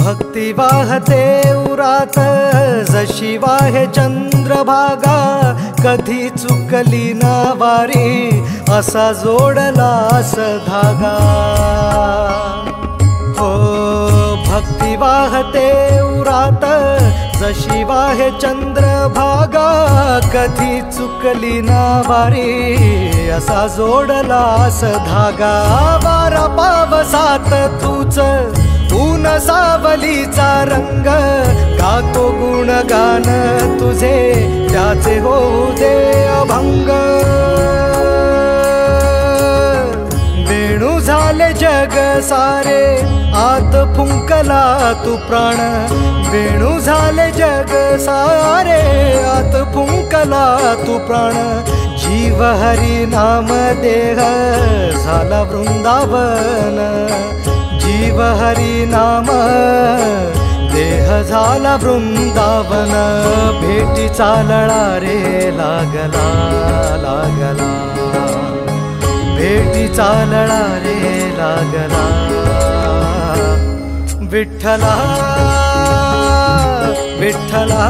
भक्ती वाहते उरात जशी वाहे चंद्रभागा, कधी चुकली ना वारी असा जोडलास धागा। हो भक्ती वाहते उरात जशी वाहे चंद्रभागा, कधी चुकली ना वारी असा जोडलास धागा। वारा पावसात तूच ऊन सावलीचा रंग, गातो गुणगान तुझे त्याचे होऊ दे अभंग। वेणू झाले जग सारे आत फुंकला तू प्राण, वेणू झाले जग सारे आत फुंकला तू प्राण। जीव हरी नाम देह झाला वृंदावन, जीव हरी नाम देह झाला वृंदावन। भेटीचा लळा रे लागला लागला, भेटीचा लळा रे लागला। विठ्ठला विठ्ठला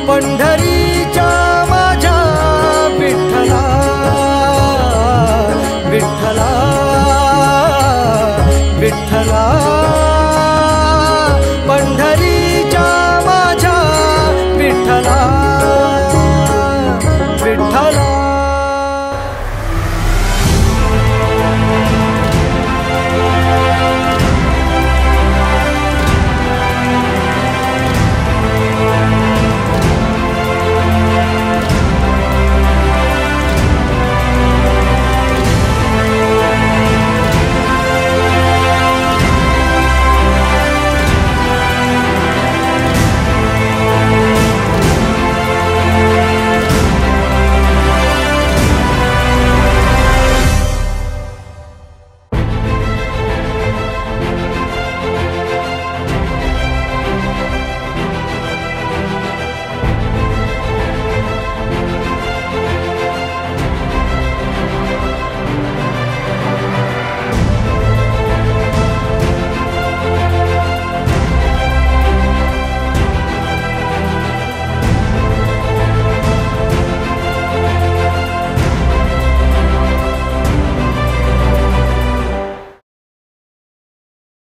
पंढरीच्या माझ्या विठ्ठला, विठ्ठला विठ्ठला